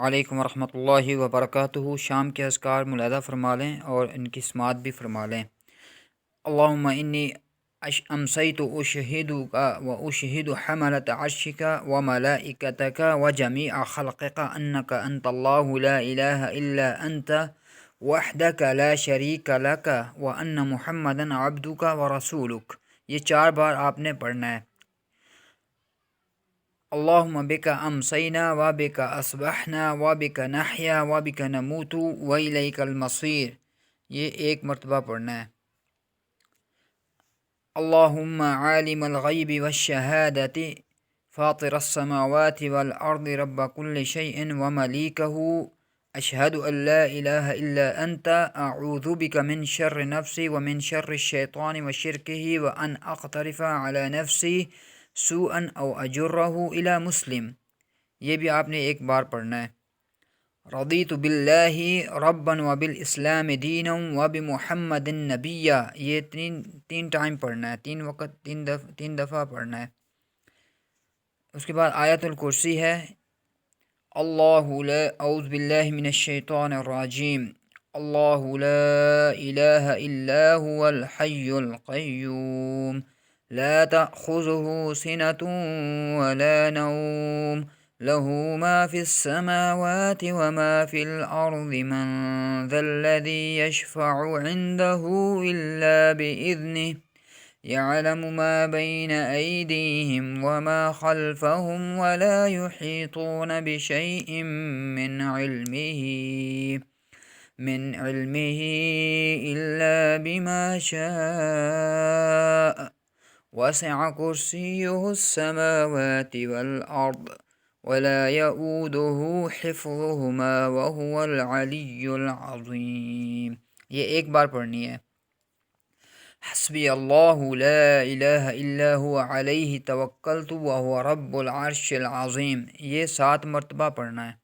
علیکم ورحمۃ اللہ وبرکاتہ۔ شام کے اذکار ملاحظہ فرما لیں اور ان کی سماعت بھی فرما لیں۔ اللہم انی امسیت اشہدک و اشہد حملۃ عرشک و ملائکتک و جمیع خلقک انک انت اللہ لا الہ الا انت وحدک لا شریک لک و ان محمدا عبدک و رسولک۔ یہ 4 بار آپ نے پڑھنا ہے۔ اللہم بک امسینا و بک اصبحنا و بک نحیا و بک نموت و الیک المصیر، یہ 1 مرتبہ پڑھنا ہے۔ اللہم عالم الغیب والشہادۃ فاطر السماوات والارض رب کل شیء و ملیکہ اشہد ان لا الہ الا انت اعوذ بک من شر نفسی و من شر الشیطان و شرکہ و ان اقترف علی نفسی سوءا او اجرہ الی مسلم، یہ بھی آپ نے 1 بار پڑھنا ہے۔ رضیت باللہ ربا و بالاسلام دینا و بمحمد نبیا، یہ تین ٹائم پڑھنا ہے، 3 وقت 3 دفعہ پڑھنا ہے۔ اس کے بعد آیت الکرسی ہے۔ اللہ لا اعوذ باللہ من الشیطان الرجیم، اللہ لا الہ الا هو الحی القیوم لا تأخذه سنة ولا نوم له ما في السماوات وما في الأرض من ذا الذي يشفع عنده إلا بإذنه يعلم ما بين أيديهم وما خلفهم ولا يحيطون بشيء من علمه إلا بما شاء وسع كرسيه السماوات والأرض ولا يؤوده حفظهما وهو العلی العظیم، یہ 1 بار پڑھنی ہے۔ حسبی اللہ لا الہ الا هو علیہ توکلت وهو رب العرش العظیم، یہ 7 مرتبہ پڑھنا ہے۔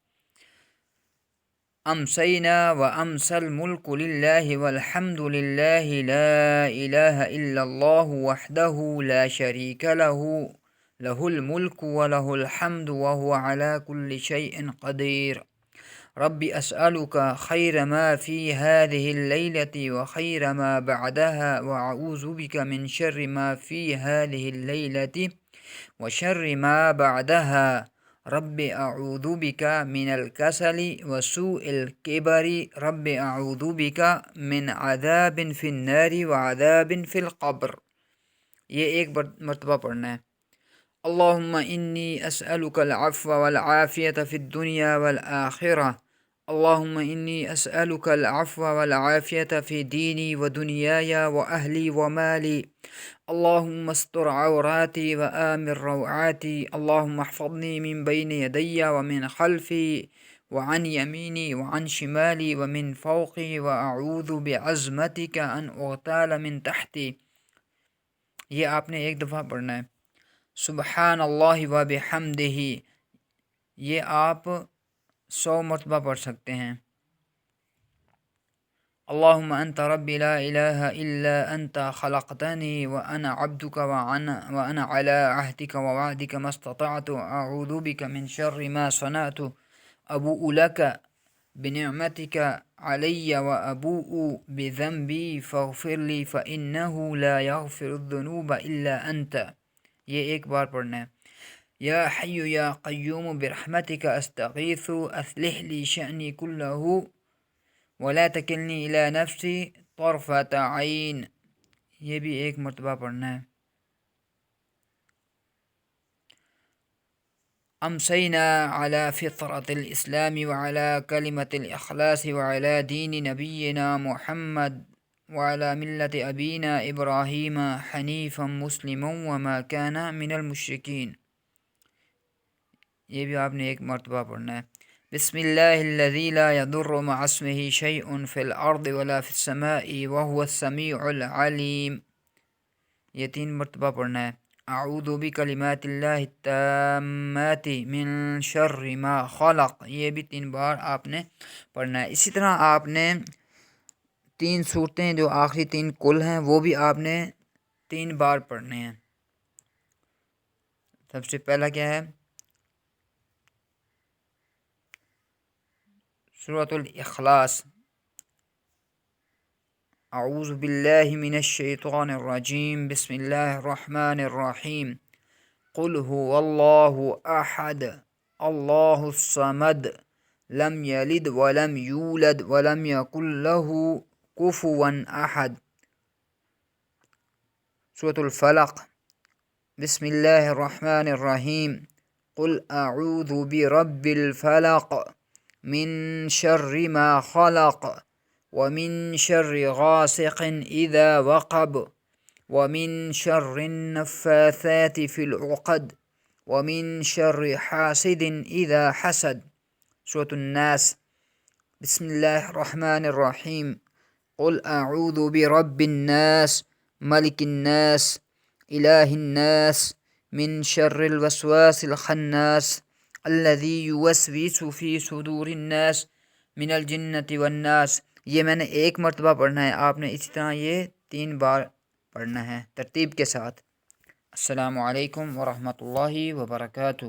امسینا و امسى الملک للہ والحمد للہ لا الہ الا اللہ وحدہ لا شریک لہ لہ الملک وله الحمد وهو على كل شيء قدیر۔ رب اسألك خیر ما في هذه الليلة وخیر ما بعدها واعوذ بك من شر ما في هذه الليلة وشر ما بعدها۔ رب اعوذ بك من الكسل وسوء الكبر رب اعوذ بك من عذاب في النار وعذاب في القبر، یہ 1 مرتبہ پڑھنا ہے۔ اللہم انی اسألک العفو والعافیۃ فی الدنیا والآخرہ، اللہم انی اسألک العفو والعافیۃ فی دینی ودنیای واہلی ومالی، اللہم استر عوراتی وآمن روعاتی، اللہم احفظنی من بین یدی ومن خلفی وعن یمینی وعن شمالی ومن فوقی واعوذ بعظمتک ان اغتال من تحتی، یہ آپ نے 1 دفعہ پڑھنا ہے۔ سبحان اللہ و بحمدہ، یہ آپ 100 مرتبہ پڑھ سکتے ہیں۔ اللہم انت ربی لا الہ الا انت خلقتنی وانا عبدک وانا علی عہدک ووعدک ما استطعت اعوذ بک من شر ما صنعت ابوء لک بنعمتک علی وابوء بذنبی فاغفر لی فانہ لا یغفر الذنوب الا انت، یہ 1 بار پڑھنا ہے۔ یا حی یا قیوم برحمتک استغیث اصلح لی شأنی کلہ ولا تکلنی الی نفسی طرفۃ عین، یہ بھی 1 مرتبہ پڑھنا ہے۔ امسینا علی فطرۃ الاسلام وعلی کلمۃ الاخلاص وعلی دین نبینا محمد وعلی ملت ابینا ابراہیم حنیفا مسلما وما کان من المشرکین، یہ بھی آپ نے 1 مرتبہ پڑھنا ہے۔ بسم اللہ الذی لا یضر مع اسمہ شیء فی الارض ولا فی السماء وهو السمیع العلیم، یہ 3 مرتبہ پڑھنا ہے۔ اعوذ بکلمات اللہ التامات من شر ما خلق، یہ بھی 3 بار آپ نے پڑھنا ہے۔ اسی طرح آپ نے 3 صورتیں جو آخری 3 کل ہیں وہ بھی آپ نے 3 بار پڑھنے ہیں۔ سب سے پہلا کیا ہے؟ سورة الاخلاص۔ اعوذ باللہ من الشیطان الرجیم، بسم اللہ الرحمن الرحیم۔ قل هو اللہ احد اللہ الصمد لم یلد ولم یولد ولم یکن له کفوا احد۔ سورة الفلق۔ بسم اللہ الرحمن الرحیم۔ قل اعوذ برب الفلق من شر ما خلق ومن شر غاسق اذا وقب ومن شر النفاثات في العقد ومن شر حاسد اذا حسد۔ سورة الناس۔ بسم اللہ الرحمن الرحیم۔ قل اعوذ برب الناس ملک الناس الہ الناس من شر الوسواس الخناس الذي يوسوس في صدور الناس من الجنة والناس۔ یہ میں نے ایک مرتبہ پڑھنا ہے، آپ نے اسی طرح یہ 3 بار پڑھنا ہے ترتیب کے ساتھ۔ السلام علیکم ورحمۃ اللہ وبرکاتہ۔